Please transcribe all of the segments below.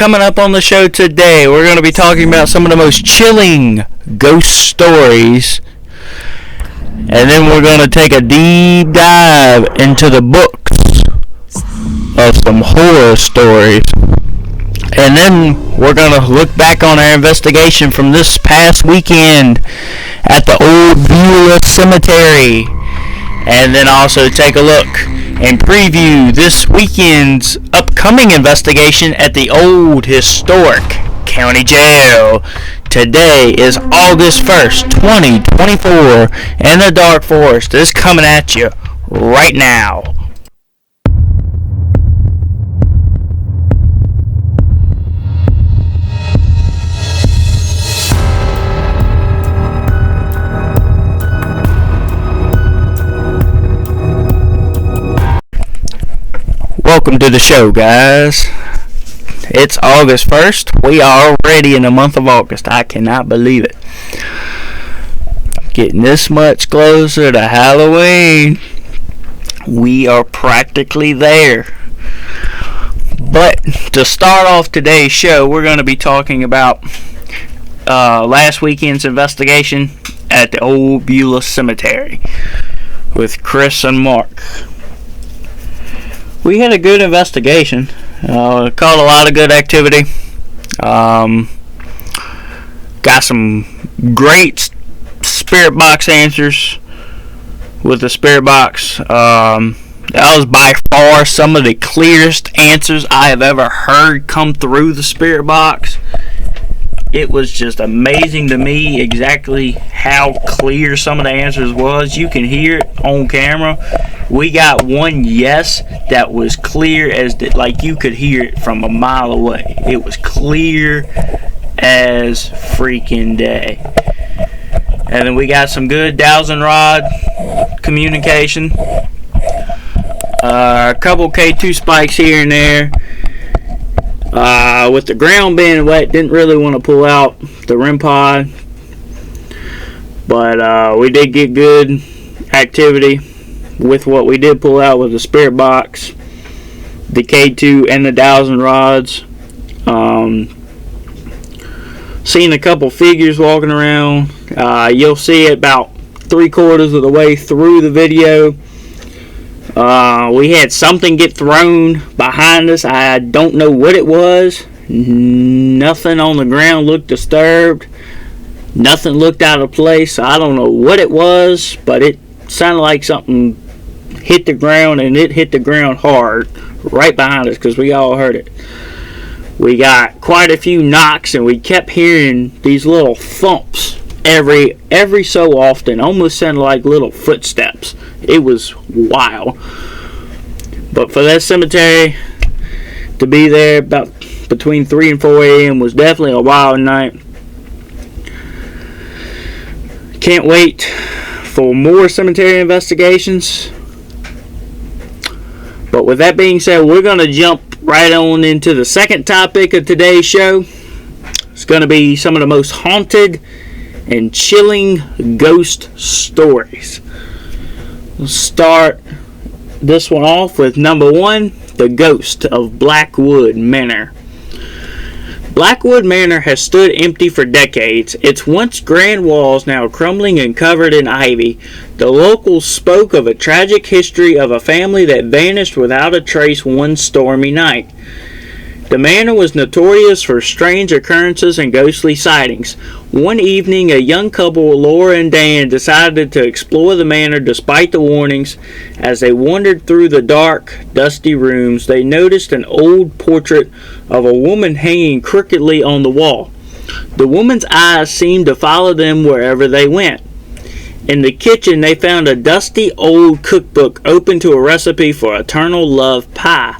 coming up on the show today, we're going to be talking about some of the most chilling ghost stories. And then we're going to take a deep dive into the books of some horror stories. And then we're going to look back on our investigation from this past weekend at the old Beulah Cemetery. And then also take a look and preview this weekend's upcoming investigation at the old historic county jail. Today is August 1st, 2024, and the Dark Forest is coming at you right now. Welcome to the show, guys. It's August 1st. We are already in the month of August. I cannot believe it. Getting this much closer to Halloween. We are practically there. But to start off today's show, we're going to be talking about last weekend's investigation at the old Beulah Cemetery with Chris and Mark. We had a good investigation. Caught a lot of good activity. Got some great spirit box answers with the spirit box. That was by far some of the clearest answers I have ever heard come through the spirit box. It was just amazing to me exactly how clear some of the answers was. You can hear it on camera. We got one yes that was clear as like you could hear it from a mile away. It was clear as freaking day. And then we got some good dowsing rod communication. A couple K2 spikes here and there. With the ground being wet, didn't really want to pull out the REM pod, but we did get good activity with what we did pull out with the spirit box, the K2, and the dowsing rods. Seen a couple figures walking around. You'll see it about 3/4 of the way through the video. We had something get thrown behind us. I don't know what it was. Nothing on the ground looked disturbed. Nothing looked out of place. I don't know what it was, but it sounded like something hit the ground, and it hit the ground hard right behind us because we all heard it. We got quite a few knocks, and we kept hearing these little thumps every so often. Almost sounded like little footsteps. It was wild. But for that cemetery to be there about between 3 and 4 a.m. was definitely a wild night. Can't wait for more cemetery investigations. But with that being said, we're going to jump right on into the second topic of today's show. It's going to be some of the most haunted and chilling ghost stories. We'll start this one off with number 1, the ghost of Blackwood Manor. Blackwood Manor has stood empty for decades, its once grand walls now crumbling and covered in ivy. The locals spoke of a tragic history of a family that vanished without a trace one stormy night. The manor was notorious for strange occurrences and ghostly sightings. One evening, a young couple, Laura and Dan, decided to explore the manor despite the warnings. As they wandered through the dark, dusty rooms, they noticed an old portrait of a woman hanging crookedly on the wall. The woman's eyes seemed to follow them wherever they went. In the kitchen, they found a dusty old cookbook open to a recipe for eternal love pie.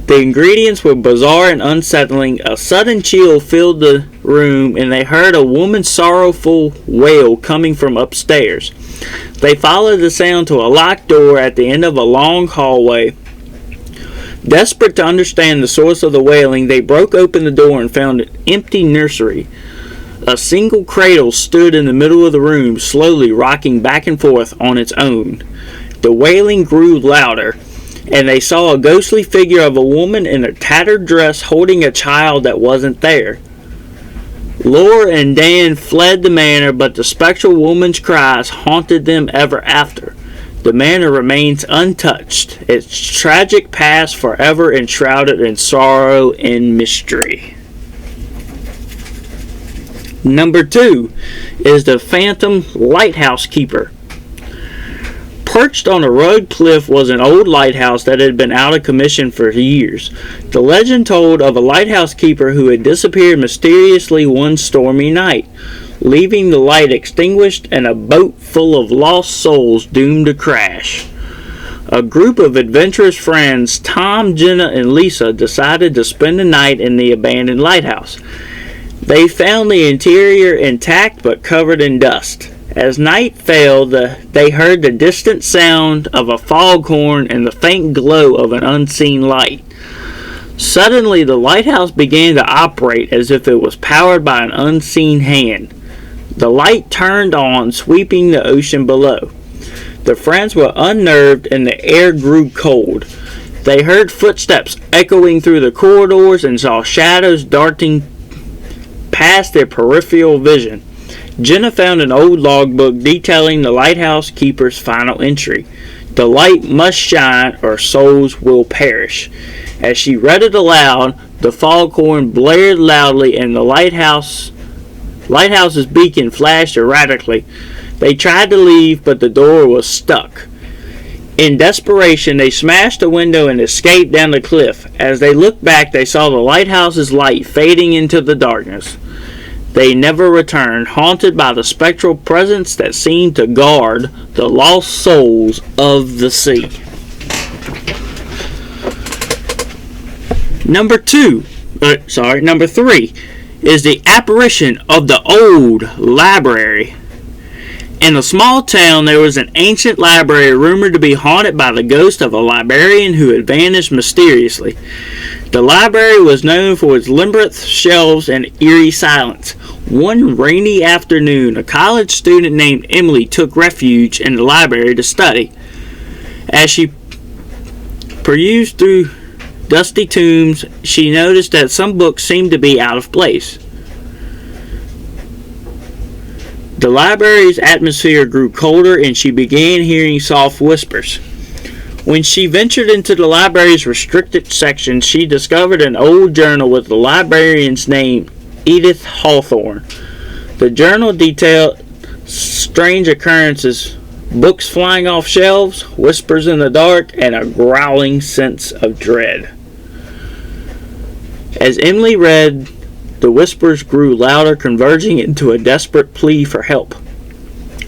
The ingredients were bizarre and unsettling. A sudden chill filled the room, and they heard a woman's sorrowful wail coming from upstairs. They followed the sound to a locked door at the end of a long hallway. Desperate to understand the source of the wailing, they broke open the door and found an empty nursery. A single cradle stood in the middle of the room, slowly rocking back and forth on its own. The wailing grew louder. and they saw a ghostly figure of a woman in a tattered dress holding a child that wasn't there. Laura and Dan fled the manor, but the spectral woman's cries haunted them ever after. The manor remains untouched, its tragic past forever enshrouded in sorrow and mystery. Number 2 is the Phantom Lighthouse Keeper. Perched on a rugged cliff was an old lighthouse that had been out of commission for years. The legend told of a lighthouse keeper who had disappeared mysteriously one stormy night, leaving the light extinguished and a boat full of lost souls doomed to crash. A group of adventurous friends, Tom, Jenna, and Lisa, decided to spend the night in the abandoned lighthouse. They found the interior intact but covered in dust. As night fell, they heard the distant sound of a foghorn and the faint glow of an unseen light. Suddenly, the lighthouse began to operate as if it was powered by an unseen hand. The light turned on, sweeping the ocean below. The friends were unnerved and the air grew cold. They heard footsteps echoing through the corridors and saw shadows darting past their peripheral vision. Jenna found an old logbook detailing the lighthouse keeper's final entry: "The light must shine or souls will perish." As she read it aloud, the foghorn blared loudly and the lighthouse's beacon flashed erratically. They tried to leave, but the door was stuck. In desperation, they smashed a window and escaped down the cliff. As they looked back, they saw the lighthouse's light fading into the darkness. They never returned, haunted by the spectral presence that seemed to guard the lost souls of the sea. Number 3 is the apparition of the old library. In a small town, there was an ancient library rumored to be haunted by the ghost of a librarian who had vanished mysteriously. The library was known for its labyrinth shelves and eerie silence. One rainy afternoon, a college student named Emily took refuge in the library to study. As she perused through dusty tomes, she noticed that some books seemed to be out of place. The library's atmosphere grew colder and she began hearing soft whispers. When she ventured into the library's restricted section, she discovered an old journal with the librarian's name, Edith Hawthorne. The journal detailed strange occurrences, books flying off shelves, whispers in the dark, and a growling sense of dread. As Emily read, the whispers grew louder, converging into a desperate plea for help.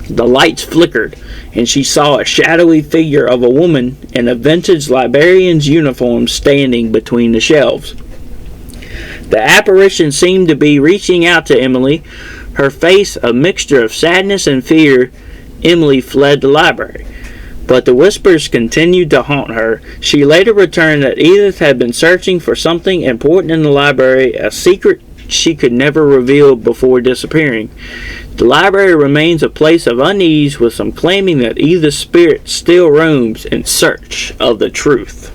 The lights flickered, and she saw a shadowy figure of a woman in a vintage librarian's uniform standing between the shelves. The apparition seemed to be reaching out to Emily, her face a mixture of sadness and fear. Emily fled the library, but the whispers continued to haunt her. She later returned that Edith had been searching for something important in the library, a secret she could never reveal before disappearing. The library remains a place of unease, with some claiming that Edith's spirit still roams in search of the truth.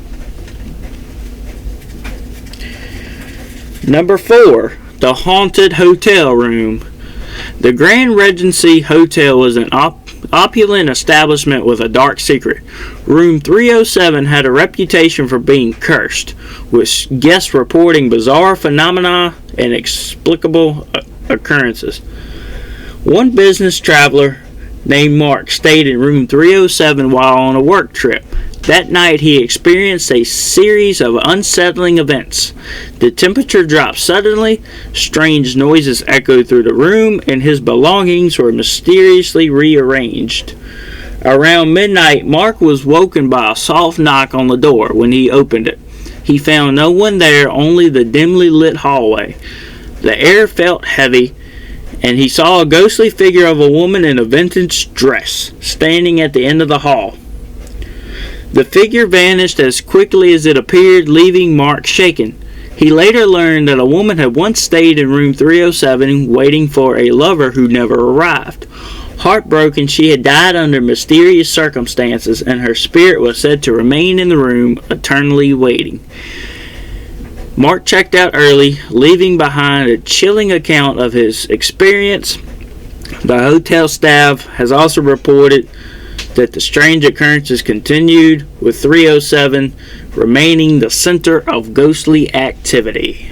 Number 4, the haunted hotel room. The Grand Regency Hotel was an opulent establishment with a dark secret. Room 307 had a reputation for being cursed, with guests reporting bizarre phenomena and inexplicable occurrences. One business traveler named Mark stayed in room 307 while on a work trip. That night he experienced a series of unsettling events. The temperature dropped suddenly, strange noises echoed through the room, and his belongings were mysteriously rearranged. Around midnight, Mark was woken by a soft knock on the door. When he opened it, he found no one there, only the dimly lit hallway. The air felt heavy, and he saw a ghostly figure of a woman in a vintage dress standing at the end of the hall. The figure vanished as quickly as it appeared, leaving Mark shaken. He later learned that a woman had once stayed in room 307 waiting for a lover who never arrived. Heartbroken, she had died under mysterious circumstances, and her spirit was said to remain in the room, eternally waiting. Mark checked out early, leaving behind a chilling account of his experience. The hotel staff has also reported that the strange occurrences continued, with 307 remaining the center of ghostly activity.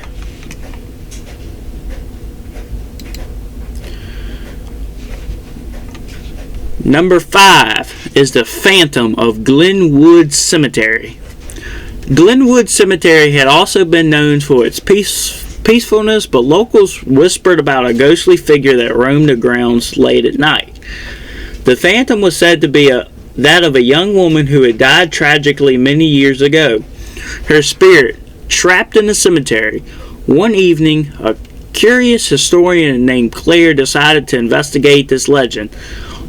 Number 5 is the Phantom of Glenwood Cemetery. Glenwood Cemetery had also been known for its peacefulness, but locals whispered about a ghostly figure that roamed the grounds late at night. The phantom was said to be that of a young woman who had died tragically many years ago. Her spirit, trapped in the cemetery. One evening, a curious historian named Claire decided to investigate this legend.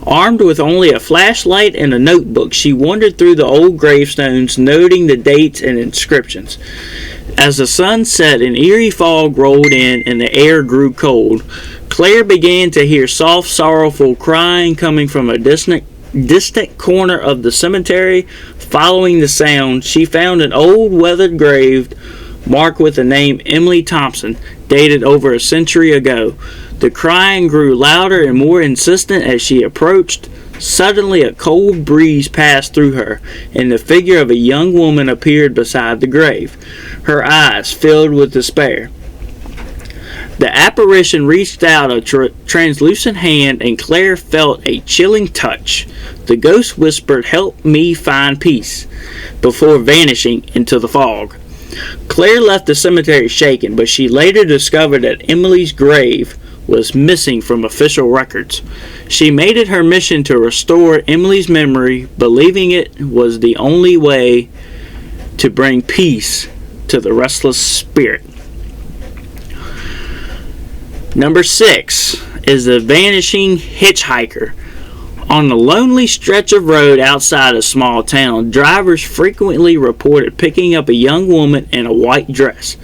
Armed with only a flashlight and a notebook, she wandered through the old gravestones, noting the dates and inscriptions. As the sun set, an eerie fog rolled in and the air grew cold. Claire began to hear soft, sorrowful crying coming from a distant corner of the cemetery. Following the sound, she found an old, weathered grave marked with the name Emily Thompson, dated over a century ago. The crying grew louder and more insistent as she approached. Suddenly, a cold breeze passed through her, and the figure of a young woman appeared beside the grave, her eyes filled with despair. The apparition reached out a translucent hand, and Claire felt a chilling touch. The ghost whispered, "Help me find peace," before vanishing into the fog. Claire left the cemetery shaken, but she later discovered that Emily's grave was missing from official records. She made it her mission to restore Emily's memory, believing it was the only way to bring peace to the restless spirit. Number 6 is the Vanishing Hitchhiker. On a lonely stretch of road outside a small town, drivers frequently reported picking up a young woman in a white dress.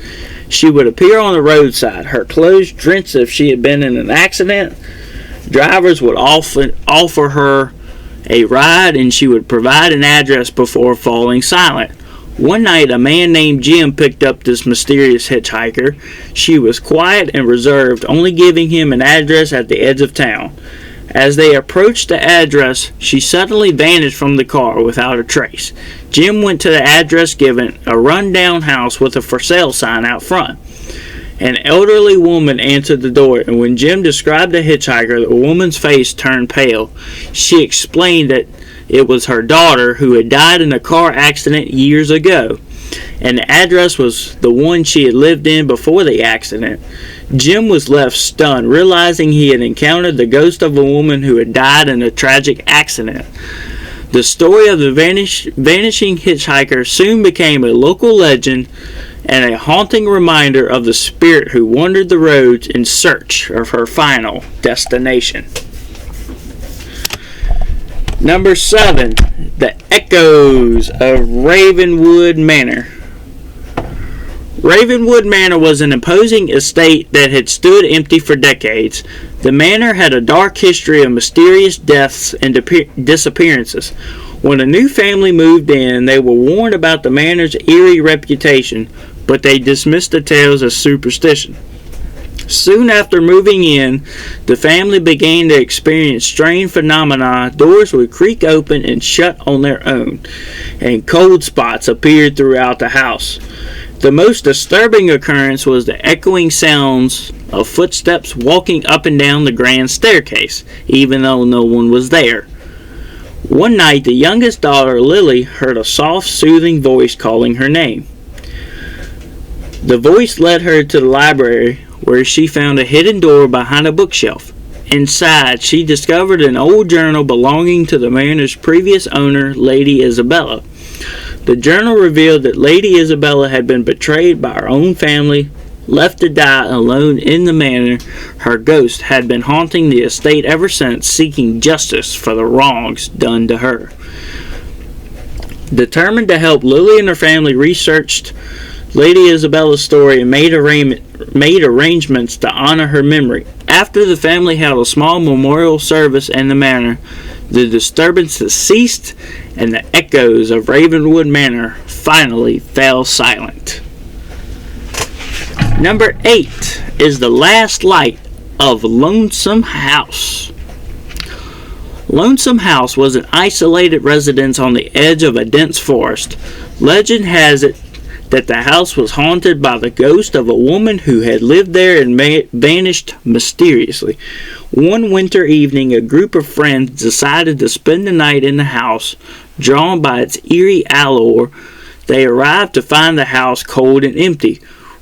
She would appear on the roadside, her clothes drenched as if she had been in an accident. Drivers would often offer her a ride, and she would provide an address before falling silent. One night, a man named Jim picked up this mysterious hitchhiker. She was quiet and reserved, only giving him an address at the edge of town. As they approached the address, she suddenly vanished from the car without a trace. Jim went to the address given, a run-down house with a for sale sign out front. An elderly woman answered the door, and when Jim described the hitchhiker, the woman's face turned pale. She explained that it was her daughter who had died in a car accident years ago, and the address was the one she had lived in before the accident. Jim was left stunned, realizing he had encountered the ghost of a woman who had died in a tragic accident. The story of the vanishing hitchhiker soon became a local legend and a haunting reminder of the spirit who wandered the roads in search of her final destination. Number 7, the Echoes of Ravenwood Manor. Ravenwood Manor was an imposing estate that had stood empty for decades. The manor had a dark history of mysterious deaths and disappearances. When a new family moved in, they were warned about the manor's eerie reputation, but they dismissed the tales as superstition. Soon after moving in, the family began to experience strange phenomena. Doors would creak open and shut on their own, and cold spots appeared throughout the house. The most disturbing occurrence was the echoing sounds of footsteps walking up and down the grand staircase, even though no one was there. One night, the youngest daughter, Lily, heard a soft, soothing voice calling her name. The voice led her to the library, where she found a hidden door behind a bookshelf. Inside, she discovered an old journal belonging to the manor's previous owner, Lady Isabella. The journal revealed that Lady Isabella had been betrayed by her own family, left to die alone in the manor. Her ghost had been haunting the estate ever since, seeking justice for the wrongs done to her. Determined to help, Lily and her family researched Lady Isabella's story and made arrangements to honor her memory. After the family held a small memorial service in the manor, the disturbances ceased and the echoes of Ravenwood Manor finally fell silent. Number 8 is The Last Light of Lonesome House. Lonesome House was an isolated residence on the edge of a dense forest. Legend has it that the house was haunted by the ghost of a woman who had lived there and vanished mysteriously. One winter evening, a group of friends decided to spend the night in the house. Drawn by its eerie allure, they arrived to find the house cold and empty,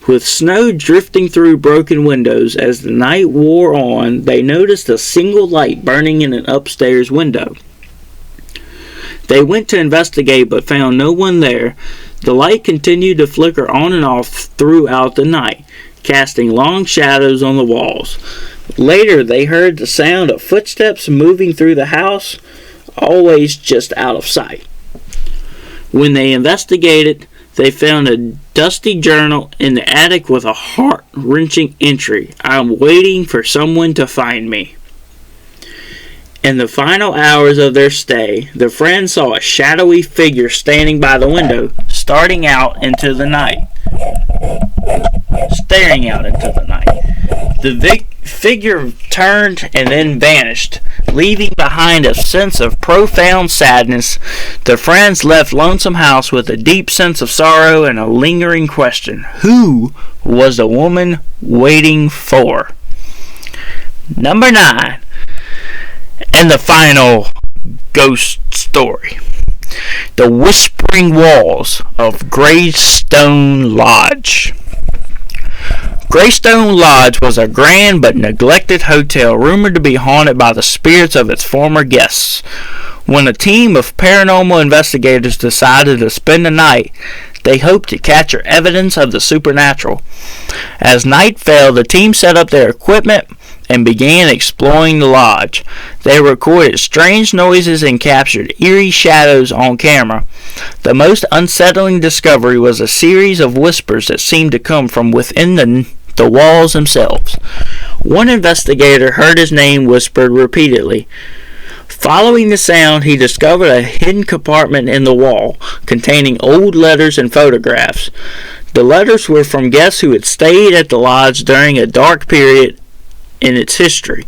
with snow drifting through broken windows. As the night wore on, they noticed a single light burning in an upstairs window. They went to investigate but found no one there. The light continued to flicker on and off throughout the night, casting long shadows on the walls. Later, they heard the sound of footsteps moving through the house, always just out of sight. When they investigated, they found a dusty journal in the attic with a heart-wrenching entry: "I'm waiting for someone to find me." In the final hours of their stay, the friends saw a shadowy figure standing by the window, staring out into the night. The figure turned and then vanished, leaving behind a sense of profound sadness. The friends left Lonesome House with a deep sense of sorrow and a lingering question: who was the woman waiting for? Number 9, and the final ghost story: The Whispering Walls of Greystone Lodge. Greystone Lodge was a grand but neglected hotel rumored to be haunted by the spirits of its former guests. When a team of paranormal investigators decided to spend the night, they hoped to capture evidence of the supernatural. As night fell, the team set up their equipment and began exploring the lodge. They recorded strange noises and captured eerie shadows on camera. The most unsettling discovery was a series of whispers that seemed to come from within the walls themselves. One investigator heard his name whispered repeatedly. Following the sound, he discovered a hidden compartment in the wall containing old letters and photographs. The letters were from guests who had stayed at the lodge during a dark period in its history,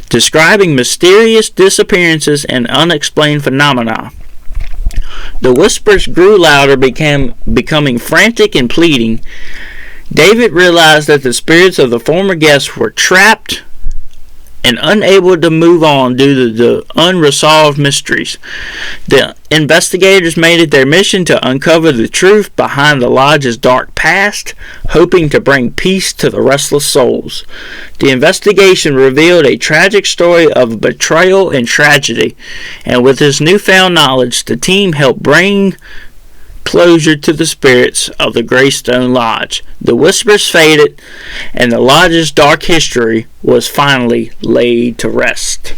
describing mysterious disappearances and unexplained phenomena. The whispers grew louder, becoming frantic and pleading. David realized that the spirits of the former guests were trapped and unable to move on due to the unresolved mysteries. The investigators made it their mission to uncover the truth behind the lodge's dark past, hoping to bring peace to the restless souls. The investigation revealed a tragic story of betrayal and tragedy, and with this newfound knowledge, the team helped bring closure to the spirits of the Greystone Lodge. The whispers faded, and the lodge's dark history was finally laid to rest.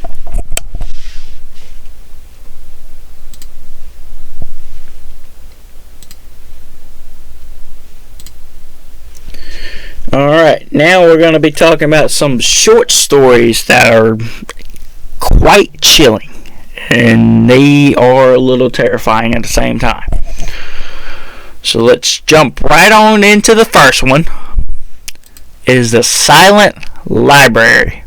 Alright, now we're going to be talking about some short stories that are quite chilling, and they are a little terrifying at the same time. So let's jump right on into the first one. It is the Silent Library.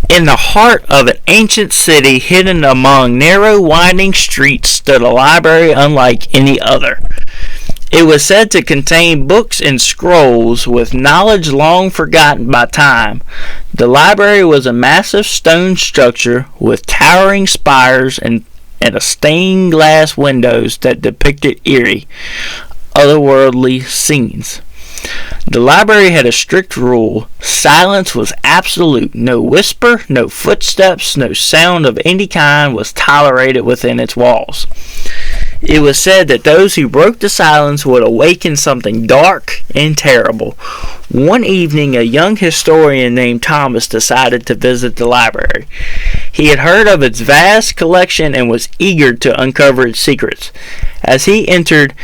In the heart of an ancient city hidden among narrow winding streets stood a library unlike any other. It was said to contain books and scrolls with knowledge long forgotten by time. The library was a massive stone structure with towering spires and a stained glass windows that depicted eerie, otherworldly scenes. The library had a strict rule. Silence was absolute. No whisper, no footsteps, no sound of any kind was tolerated within its walls. It was said that those who broke the silence would awaken something dark and terrible. One evening, a young historian named Thomas decided to visit the library. He had heard of its vast collection and was eager to uncover its secrets. As he entered,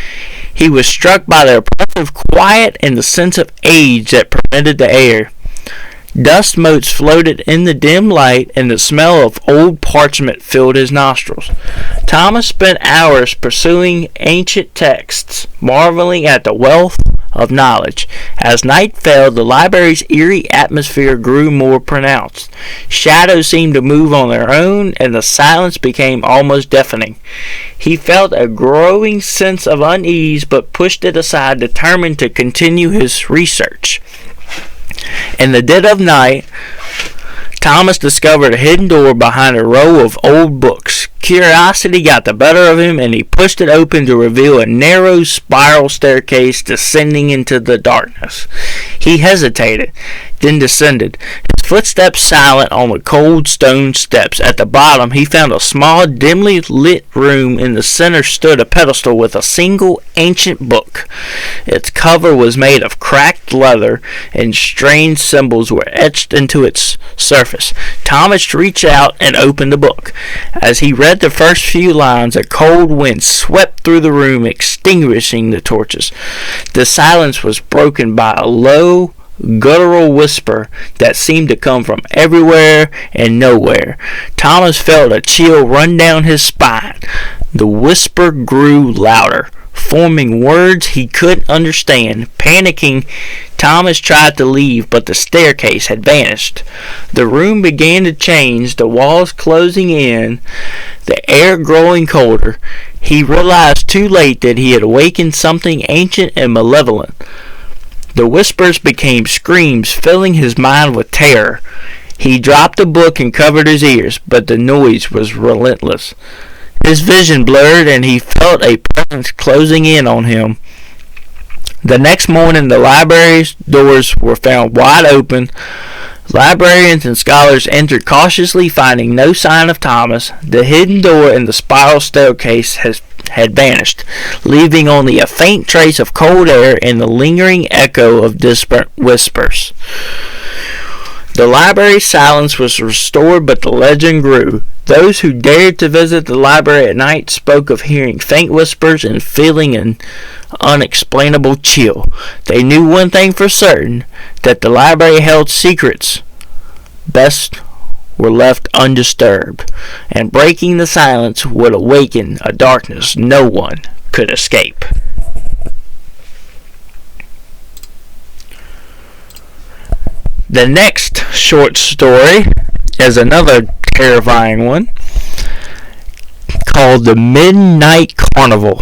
he was struck by the oppressive quiet and the sense of age that pervaded the air. Dust motes floated in the dim light, and the smell of old parchment filled his nostrils. Thomas spent hours pursuing ancient texts, marveling at the wealth of knowledge. As night fell, the library's eerie atmosphere grew more pronounced. Shadows seemed to move on their own, and the silence became almost deafening. He felt a growing sense of unease, but pushed it aside, determined to continue his research. In the dead of night, Thomas discovered a hidden door behind a row of old books. Curiosity got the better of him, and he pushed it open to reveal a narrow spiral staircase descending into the darkness. He hesitated, then descended, his footsteps silent on the cold stone steps. At the bottom, he found a small, dimly lit room. In the center stood a pedestal with a single ancient book. Its cover was made of cracked leather, and strange symbols were etched into its surface. Thomas reached out and opened the book. As he read the first few lines, a cold wind swept through the room, extinguishing the torches. The silence was broken by a low, guttural whisper that seemed to come from everywhere and nowhere. Thomas felt a chill run down his spine. The whisper grew louder, forming words he couldn't understand. Panicking, Thomas tried to leave, but the staircase had vanished. The room began to change, the walls closing in, the air growing colder. He realized too late that he had awakened something ancient and malevolent. The whispers became screams, filling his mind with terror. He dropped the book and covered his ears, but the noise was relentless. His vision blurred, and he felt a presence closing in on him. The next morning, the library's doors were found wide open. Librarians and scholars entered cautiously, finding no sign of Thomas. The hidden door in the spiral staircase had vanished, leaving only a faint trace of cold air and the lingering echo of disparate whispers. The library's silence was restored, but the legend grew. Those who dared to visit the library at night spoke of hearing faint whispers and feeling an unexplainable chill. They knew one thing for certain, that the library held secrets best were left undisturbed, and breaking the silence would awaken a darkness no one could escape. The next short story is another terrifying one called The Midnight Carnival.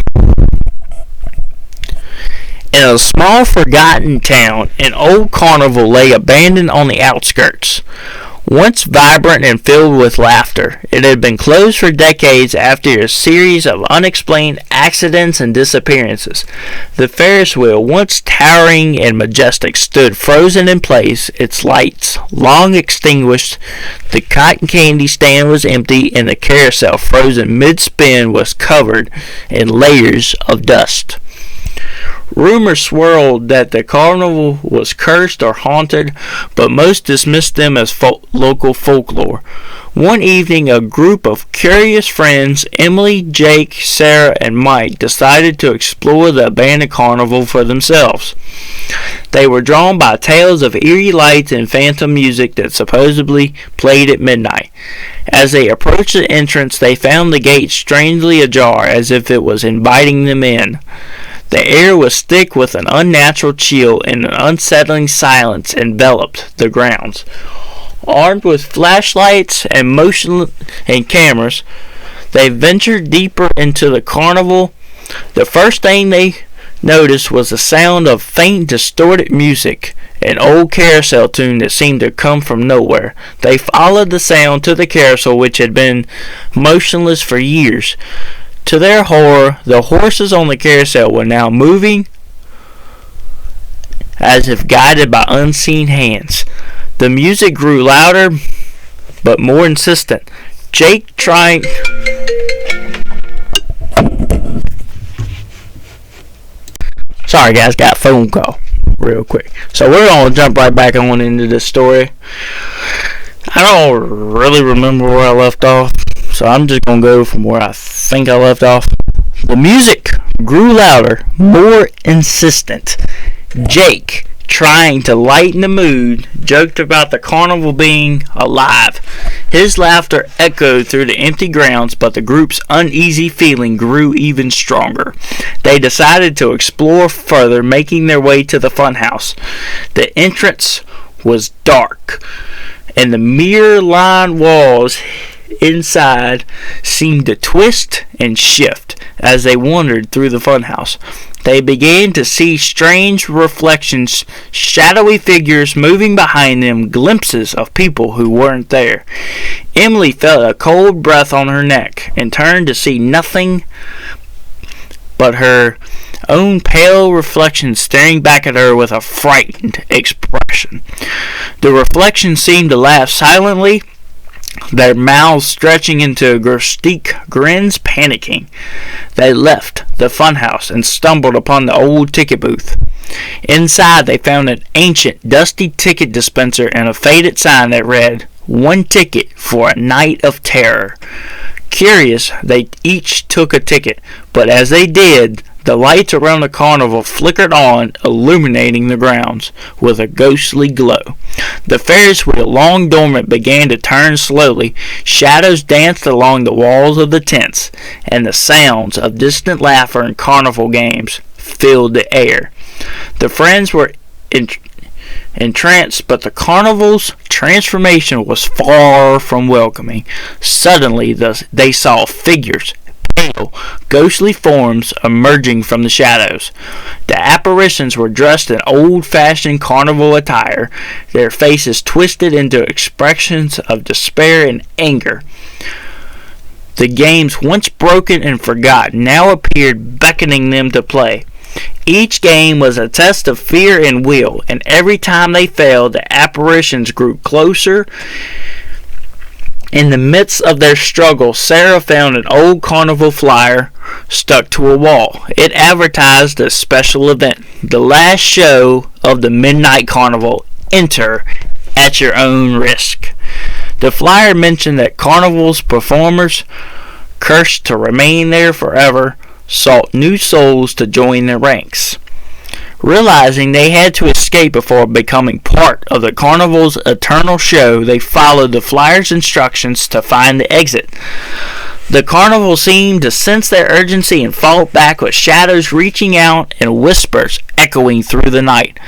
In a small forgotten town, an old carnival lay abandoned on the outskirts. Once vibrant and filled with laughter, it had been closed for decades after a series of unexplained accidents and disappearances. The Ferris wheel, once towering and majestic, stood frozen in place, its lights long extinguished. The cotton candy stand was empty, and the carousel, frozen mid-spin, was covered in layers of dust. Rumors swirled that the carnival was cursed or haunted, but most dismissed them as local folklore. One evening, a group of curious friends, Emily, Jake, Sarah, and Mike, decided to explore the abandoned carnival for themselves. They were drawn by tales of eerie lights and phantom music that supposedly played at midnight. As they approached the entrance, they found the gate strangely ajar, as if it was inviting them in. The air was thick with an unnatural chill, and an unsettling silence enveloped the grounds. Armed with flashlights and cameras, they ventured deeper into the carnival. The first thing they noticed was the sound of faint, distorted music, an old carousel tune that seemed to come from nowhere. They followed the sound to the carousel, which had been motionless for years. To their horror, the horses on the carousel were now moving as if guided by unseen hands. The music grew louder, but more insistent. Jake tried... Sorry guys, got a phone call real quick. So we're going to jump right back on into this story. I don't really remember where I left off, so I'm just going to go from where I think I left off. The music grew louder, more insistent. Jake trying to lighten the mood, joked about the carnival being alive. His laughter echoed through the empty grounds, but the group's uneasy feeling grew even stronger. They decided to explore further, making their way to the funhouse. The entrance was dark, and the mirror-lined walls inside seemed to twist and shift as they wandered through the funhouse. They began to see strange reflections, shadowy figures moving behind them, glimpses of people who weren't there. Emily felt a cold breath on her neck and turned to see nothing but her own pale reflection staring back at her with a frightened expression. The reflection seemed to laugh silently, their mouths stretching into grotesque grins, panicking. They left the funhouse and stumbled upon the old ticket booth. Inside, they found an ancient, dusty ticket dispenser and a faded sign that read, "One ticket for a night of terror." Curious, they each took a ticket, but as they did, the lights around the carnival flickered on, illuminating the grounds with a ghostly glow. The Ferris wheel, long dormant, began to turn slowly. Shadows danced along the walls of the tents, and the sounds of distant laughter and carnival games filled the air. The friends were entranced, but the carnival's transformation was far from welcoming. Suddenly, they saw figures, pale, ghostly forms emerging from the shadows. The apparitions were dressed in old-fashioned carnival attire, their faces twisted into expressions of despair and anger. The games, once broken and forgotten, now appeared, beckoning them to play. Each game was a test of fear and will, and every time they failed, the apparitions grew closer. In the midst of their struggle, Sarah found an old carnival flyer stuck to a wall. It advertised a special event, the last show of the Midnight Carnival. Enter at your own risk. The flyer mentioned that carnival's performers, cursed to remain there forever, sought new souls to join their ranks. Realizing they had to escape before becoming part of the carnival's eternal show, they followed the flyer's instructions to find the exit. The carnival seemed to sense their urgency and fought back, with shadows reaching out and whispers echoing through the night.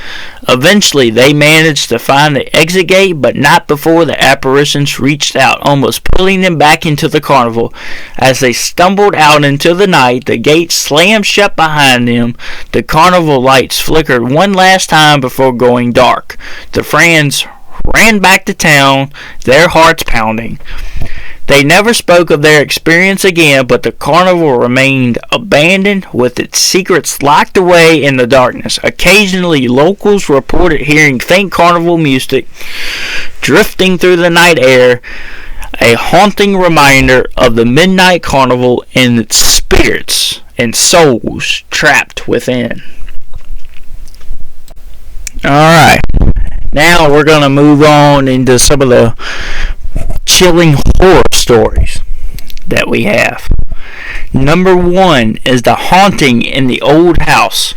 Eventually, they managed to find the exit gate, but not before the apparitions reached out, almost pulling them back into the carnival. As they stumbled out into the night, the gate slammed shut behind them. The carnival lights flickered one last time before going dark. The friends ran back to town, their hearts pounding. They never spoke of their experience again, but the carnival remained abandoned, with its secrets locked away in the darkness. Occasionally, locals reported hearing faint carnival music drifting through the night air, a haunting reminder of the Midnight Carnival and its spirits and souls trapped within. Alright, now we're going to move on into some of the chilling horror stories that we have. Number 1 is the haunting in the old house.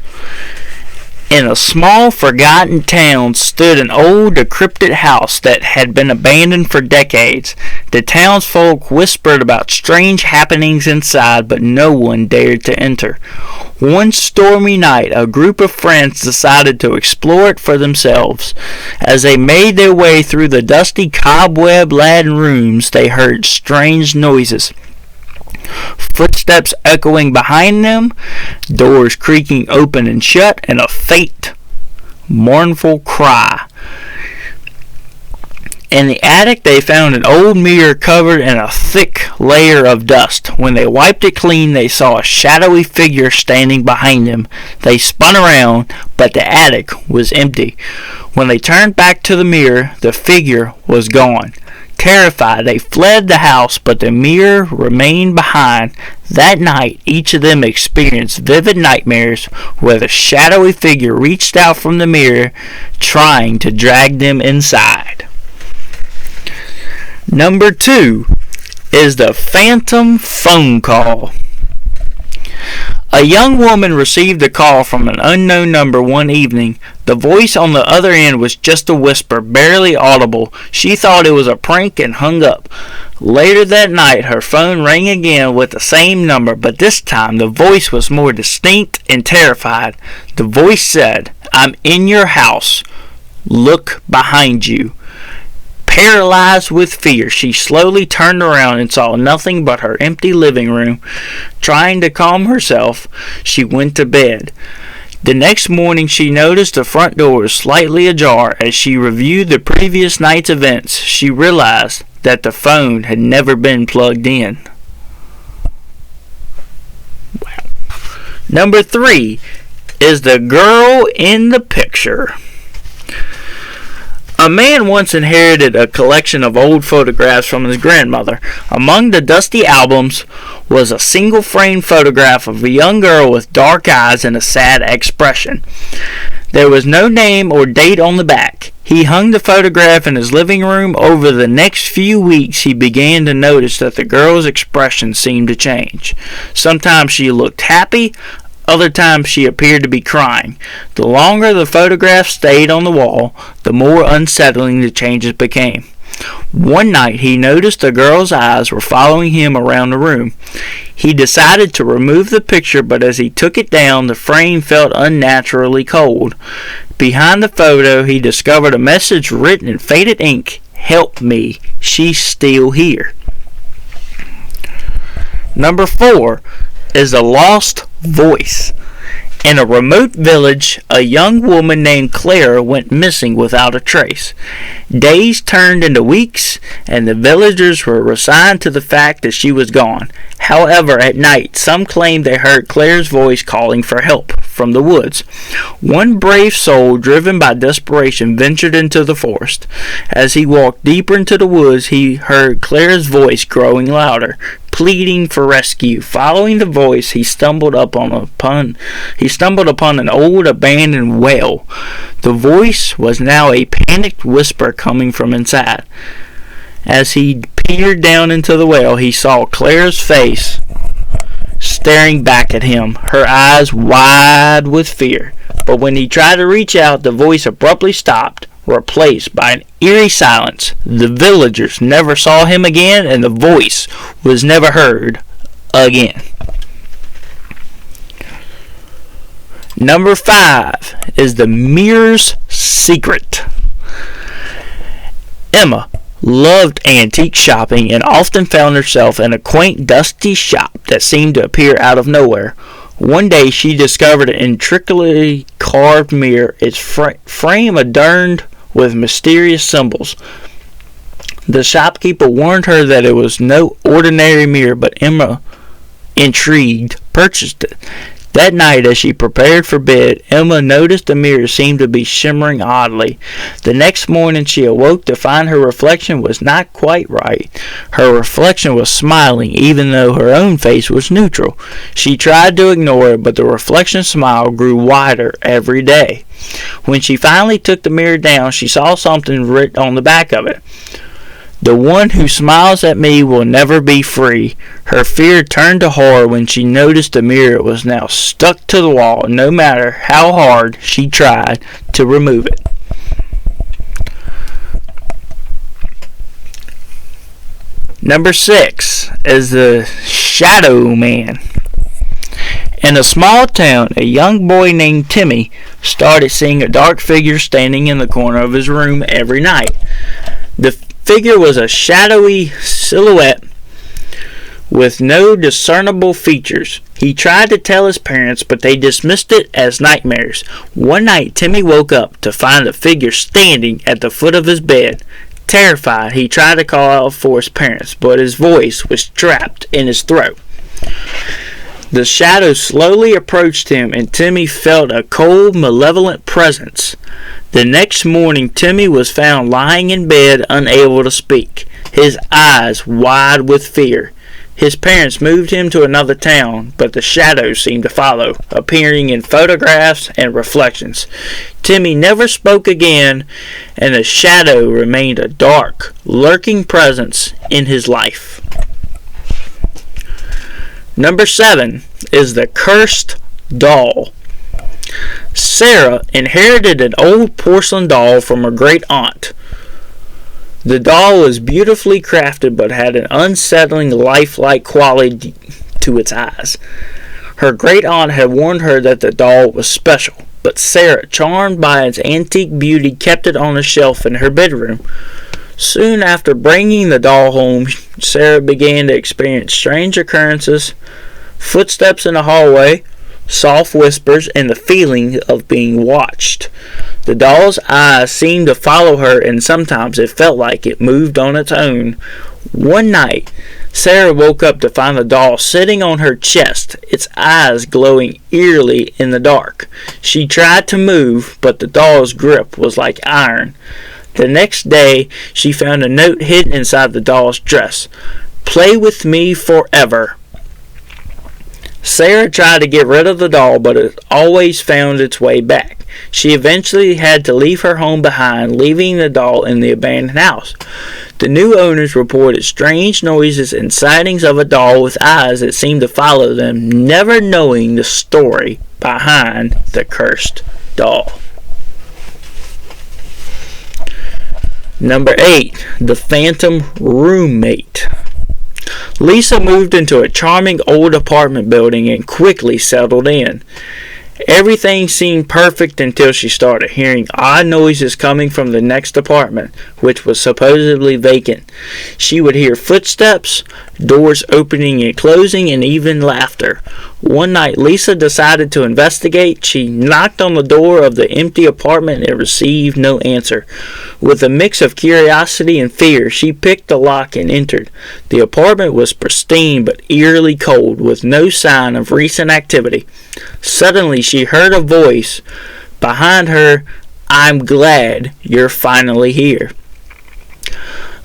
In a small, forgotten town stood an old, decrepit house that had been abandoned for decades. The townsfolk whispered about strange happenings inside, but no one dared to enter. One stormy night, a group of friends decided to explore it for themselves. As they made their way through the dusty, cobweb-laden rooms, they heard strange noises. Footsteps echoing behind them, doors creaking open and shut, and a faint, mournful cry. In the attic, they found an old mirror covered in a thick layer of dust. When they wiped it clean, they saw a shadowy figure standing behind them. They spun around, but the attic was empty. When they turned back to the mirror, the figure was gone. Terrified, they fled the house, but the mirror remained behind. That night, each of them experienced vivid nightmares where the shadowy figure reached out from the mirror, trying to drag them inside. Number 2 is the phantom phone call. A young woman received a call from an unknown number one evening. The voice on the other end was just a whisper, barely audible. She thought it was a prank and hung up. Later that night, her phone rang again with the same number, but this time the voice was more distinct and terrified. The voice said, "I'm in your house. Look behind you." Paralyzed with fear, she slowly turned around and saw nothing but her empty living room. Trying to calm herself, she went to bed. The next morning, she noticed the front door was slightly ajar. As she reviewed the previous night's events, she realized that the phone had never been plugged in. Wow. Number 3 is the girl in the picture. A man once inherited a collection of old photographs from his grandmother. Among the dusty albums was a single-frame photograph of a young girl with dark eyes and a sad expression. There was no name or date on the back. He hung the photograph in his living room. Over the next few weeks, he began to notice that the girl's expression seemed to change. Sometimes she looked happy. Other times she appeared to be crying. The longer the photograph stayed on the wall, the more unsettling the changes became. One night he noticed the girl's eyes were following him around the room. He decided to remove the picture, but as he took it down, the frame felt unnaturally cold. Behind the photo, he discovered a message written in faded ink. "Help me, she's still here." Number 4 is a lost voice. In a remote village, a young woman named Clara went missing without a trace. Days turned into weeks, and the villagers were resigned to the fact that she was gone. However, at night, some claimed they heard Clara's voice calling for help from the woods. One brave soul, driven by desperation, ventured into the forest. As he walked deeper into the woods, he heard Clara's voice growing louder, pleading for rescue. Following the voice, he stumbled upon an old abandoned well. The voice was now a panicked whisper coming from inside. As he peered down into the well, he saw Clara's face staring back at him, her eyes wide with fear. But when he tried to reach out, the voice abruptly stopped, replaced by an eerie silence. The villagers never saw him again, and the voice was never heard again. Number 5 is the mirror's secret. Emma loved antique shopping and often found herself in a quaint, dusty shop that seemed to appear out of nowhere. One day she discovered an intricately carved mirror, its frame adorned with mysterious symbols. The shopkeeper warned her that it was no ordinary mirror, but Emma, intrigued, purchased it. That night, as she prepared for bed, Emma noticed the mirror seemed to be shimmering oddly. The next morning, she awoke to find her reflection was not quite right. Her reflection was smiling, even though her own face was neutral. She tried to ignore it, but the reflection's smile grew wider every day. When she finally took the mirror down, she saw something written on the back of it. "The one who smiles at me will never be free." Her fear turned to horror when she noticed the mirror was now stuck to the wall, no matter how hard she tried to remove it. Number 6 is the Shadow Man. In a small town, a young boy named Timmy started seeing a dark figure standing in the corner of his room every night. The figure was a shadowy silhouette with no discernible features. He tried to tell his parents, but they dismissed it as nightmares. One night, Timmy woke up to find the figure standing at the foot of his bed. Terrified, he tried to call out for his parents, but his voice was trapped in his throat. The shadow slowly approached him, and Timmy felt a cold, malevolent presence. The next morning, Timmy was found lying in bed, unable to speak, his eyes wide with fear. His parents moved him to another town, but the shadow seemed to follow, appearing in photographs and reflections. Timmy never spoke again, and the shadow remained a dark, lurking presence in his life. Number 7 is the cursed doll. Sarah inherited an old porcelain doll from her great aunt. The doll was beautifully crafted but had an unsettling lifelike quality to its eyes. Her great aunt had warned her that the doll was special, but Sarah, charmed by its antique beauty, kept it on a shelf in her bedroom. Soon after bringing the doll home, Sarah began to experience strange occurrences, footsteps in the hallway, soft whispers, and the feeling of being watched. The doll's eyes seemed to follow her, and sometimes it felt like it moved on its own. One night, Sarah woke up to find the doll sitting on her chest, its eyes glowing eerily in the dark. She tried to move, but the doll's grip was like iron. The next day, she found a note hidden inside the doll's dress. "Play with me forever." Sarah tried to get rid of the doll, but it always found its way back. She eventually had to leave her home behind, leaving the doll in the abandoned house. The new owners reported strange noises and sightings of a doll with eyes that seemed to follow them, never knowing the story behind the cursed doll. Number 8, the phantom roommate. Lisa moved into a charming old apartment building and quickly settled in. Everything seemed perfect until she started hearing odd noises coming from the next apartment, which was supposedly vacant. She would hear footsteps, doors opening and closing, and even laughter. One night, Lisa decided to investigate. She knocked on the door of the empty apartment and received no answer. With a mix of curiosity and fear, she picked the lock and entered. The apartment was pristine but eerily cold, with no sign of recent activity. Suddenly, she heard a voice behind her. "I'm glad you're finally here."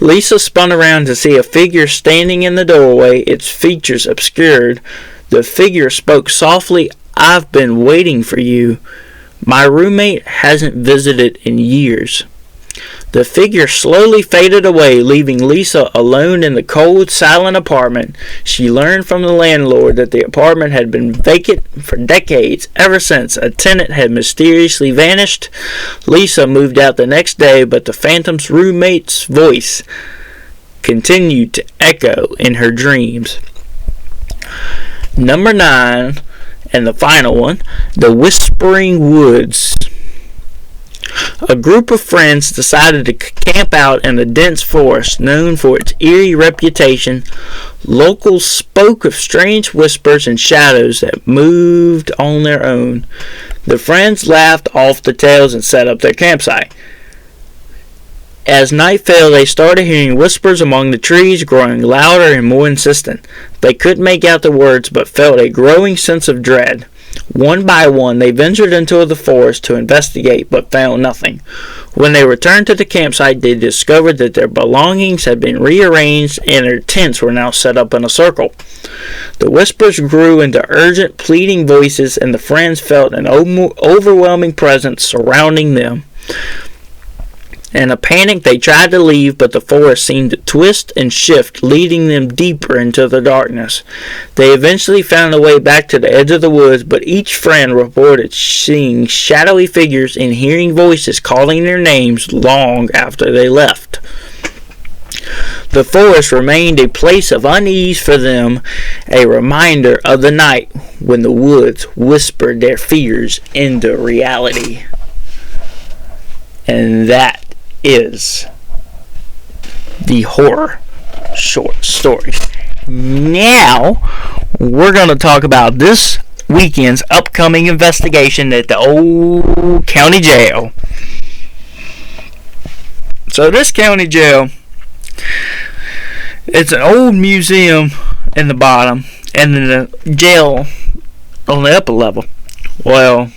Lisa spun around to see a figure standing in the doorway, its features obscured. The figure spoke softly. "I've been waiting for you. My roommate hasn't visited in years." The figure slowly faded away, leaving Lisa alone in the cold, silent apartment. She learned from the landlord that the apartment had been vacant for decades, ever since a tenant had mysteriously vanished. Lisa moved out the next day, but the phantom's roommate's voice continued to echo in her dreams. Number 9, and the final one, the Whispering Woods. A group of friends decided to camp out in the dense forest known for its eerie reputation. Locals spoke of strange whispers and shadows that moved on their own. The friends laughed off the tales and set up their campsite. As night fell, they started hearing whispers among the trees, growing louder and more insistent. They couldn't make out the words, but felt a growing sense of dread. One by one, they ventured into the forest to investigate, but found nothing. When they returned to the campsite, they discovered that their belongings had been rearranged and their tents were now set up in a circle. The whispers grew into urgent, pleading voices, and the friends felt an overwhelming presence surrounding them. In a panic, they tried to leave, but the forest seemed to twist and shift, leading them deeper into the darkness. They eventually found a way back to the edge of the woods, but each friend reported seeing shadowy figures and hearing voices calling their names long after they left. The forest remained a place of unease for them, a reminder of the night when the woods whispered their fears into reality. And that is the horror short story. Now, we're going to talk about this weekend's upcoming investigation at the old county jail. So this county jail, it's an old museum in the bottom, and then the jail on the upper level. Well,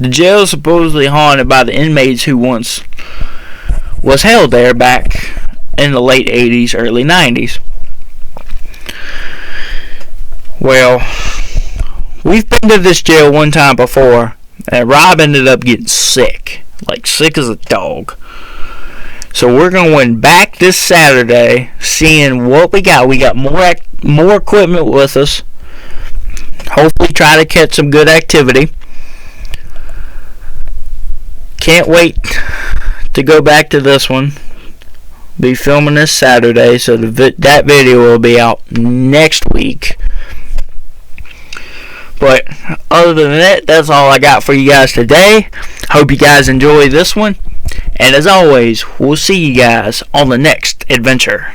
the jail is supposedly haunted by the inmates who once was held there back in the late 80s, early 90s. Well, we've been to this jail one time before, and Rob ended up getting sick, like sick as a dog. So we're going back this Saturday, seeing what we got. We got more equipment with us, hopefully try to catch some good activity. Can't wait to go back to this one. Be filming this Saturday, so that video will be out next week. But other than that, that's all I got for you guys today. Hope you guys enjoy this one. And as always, we'll see you guys on the next adventure.